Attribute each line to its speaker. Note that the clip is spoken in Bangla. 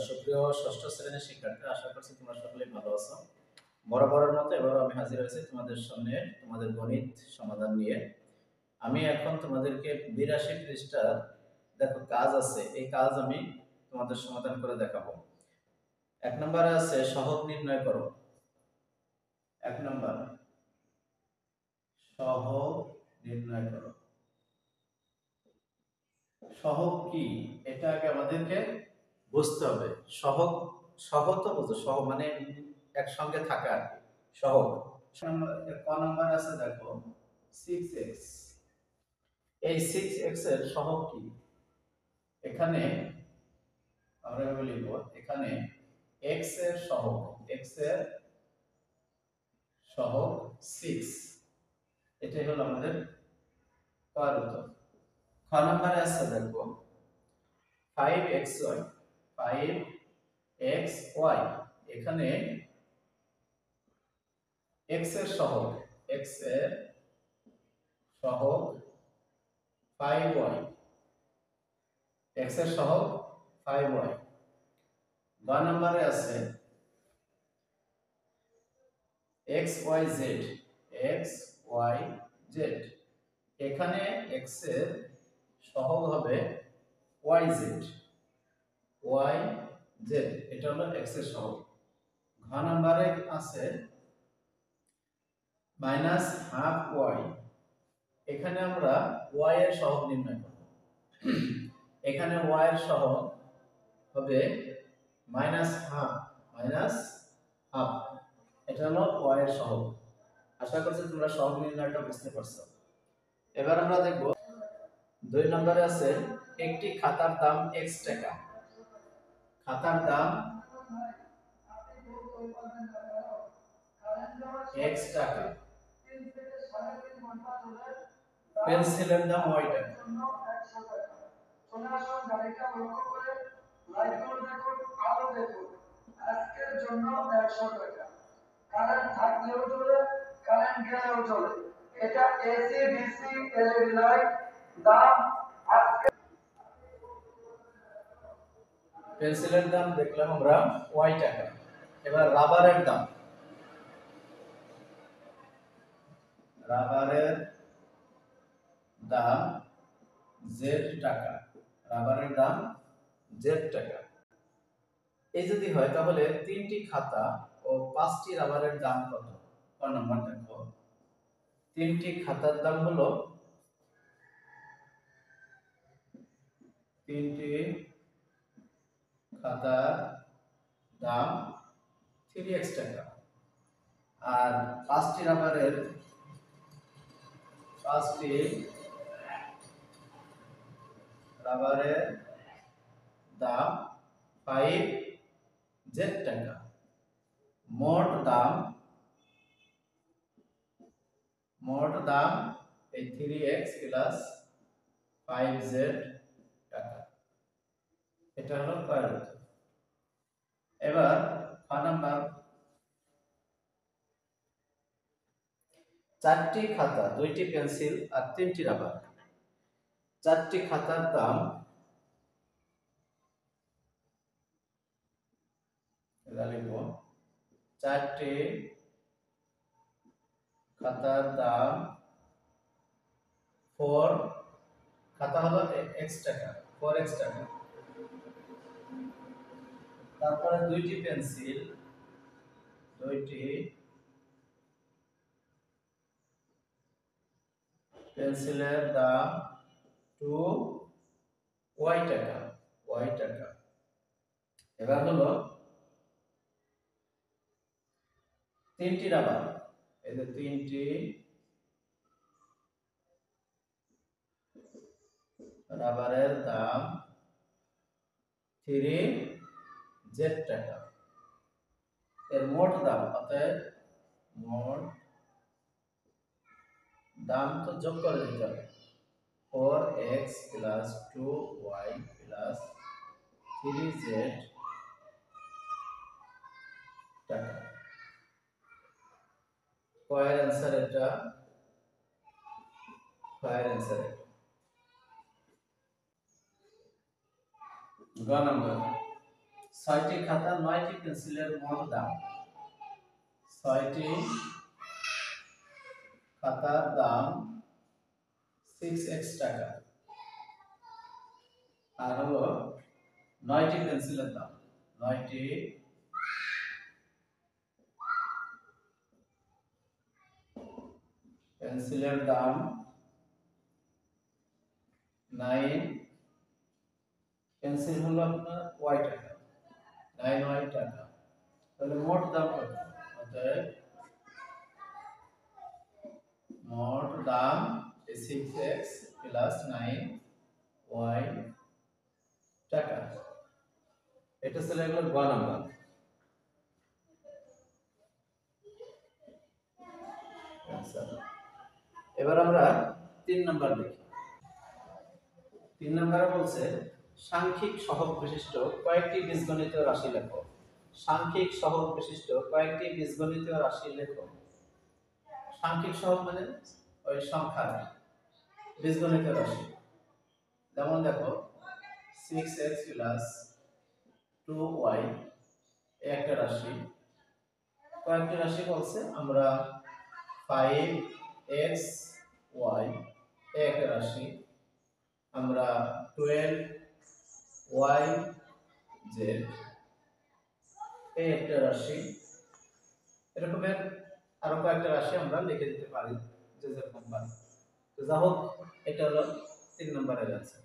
Speaker 1: সুপ্রিয় ষষ্ঠ শ্রেণীর শিক্ষার্থী, আশা করছি তোমরা সকলেই ভালো আছো। বরাবরের মতো এবারও আমি হাজির হয়েছি তোমাদের সামনে তোমাদের গণিত সমাধান নিয়ে। আমি এখন তোমাদেরকে 82 পৃষ্ঠার দেখো কাজ আছে, এই কাজ আমি তোমাদের সমাধান করে দেখাবো। 1 নম্বরে আছে সহগ নির্ণয় করো। 1 নম্বর সহগ নির্ণয় করো। সহগ কি এটা আগে আমাদেরকে বুঝতে হবে। সহগ সহগ তো বুঝো, সহগ মানে একসঙ্গে থাকা আর কি। সহগ ক নাম্বার আছে দেখো 6x। এই 6x এর সহগ কি? এখানে আমরা লিখব, এখানে x এর সহগ, x এর সহগ 6, এটাই হলো আমাদের কয়ের উত্তর। খ নাম্বারে আছে দেখো 5xy, 5xy, এখানে x এর সহগ, x এর সহগ 5y, x এর সহগ 5y। গ নম্বরে আছে xyz, xyz, এখানে x এর সহগ হবে yz, yz, এটা হলো x এর সহগ। ঘ নম্বরে আছে -12y, এখানে আমরা y এর সহগ নির্ণয় করব। এখানে y এর সহগ হবে -12, এটা হলো y এর সহগ। আশা করছি তোমরা সহগ নির্ণয়টা বুঝতে পারছো। এবার আমরা দেখব 2 নম্বরে আছে একটি খাতার দাম x টাকা। খাতার দাম x টাকা, পেন্সিলের দাম y টাকা। গাড়িটা লক্ষ্য করে লাইটগুলো দেখুন, আলো দেখুন। আজকের জন্য 100 টাকা। কারেন্ট থাকলেও চলে, কারেন্ট গেলেও চলে। এটা এসি ডিসি এলইডি লাইট, দাম আজকে। পেন্সিলের দাম দেখলাম আমরা y টাকা। এবার রাবারের দাম, রাবারের দাম z টাকা, রাবারের দাম z টাকা। এই যদি হয় তাহলে 3টি খাতা ও 5টি রাবারের দাম কত? ক নাম্বার দেখো 3টি খাতার দাম হলো 3টি খাতার দাম 3x টাকা, আর 5টি রাবারের 5টি রাবারের দাম 5z টাকা। মোট দাম এই 3x প্লাস 5z টাকা, এটা হলো কয়ের উত্তর। এবার 5 নাম্বার 4টি খাতা, 2টি পেন্সিল আর 3টি রাবার। 4টি খাতার দাম লিখব, 4টি খাতার দাম 4, খাতা হলো x টাকা, 4x টাকা। তারপরে 2টি পেন্সিল, 2টি পেন্সিলের দাম 2y টাকা, y টাকা। এবার হলো 3টি রাবার, এই যে 3টি রাবারের দাম 3z টাকা। এর মোট দাম, অতএব মোট দাম তো যোগ করে দিতে হবে, 4x plus 2y plus 3z টাকা। কয়ের অ্যান্সার এটা, কয়ের অ্যান্সার এটা। গ নাম্বার 6টি খাতা 9টি পেন্সিলের মোট দাম। 6টি খাতার দাম 6x টাকা, আর হলো 9টি পেন্সিলের দাম, 9টি পেন্সিলের দাম 9 পেন্সিল হলো আপনার y টাকা, 9y টাকা। তাহলে মোট দাম কত? অতএব মোট দাম 6x প্লাস 9y টাকা। এটা চলে গেল গ নাম্বার। এবার আমরা 3 নাম্বার দেখি। 3 নাম্বারে বলছে সাংখ্যিক সহগ বিশিষ্ট কয়েকটি বীজগণিতীয় রাশি লেখো। সাংখ্যিক সহগ বিশিষ্ট কয়েকটি বীজগণিতীয় রাশি লেখো। সাংখ্যিক সহগ মানে ওই সংখ্যার বীজগণিতীয় রাশি। যেমন দেখো 6x প্লাস 2y একটা রাশি। কয়েকটি রাশি বলছে আমরা 5xy একটা রাশি, আমরা 12yz একটা রাশি, এরকমের আরো কয়েকটা রাশি আমরা লিখে দিতে পারি যে যেরকম পারি। তো যা হোক, এটা হলো 3 নম্বরের অ্যান্সার।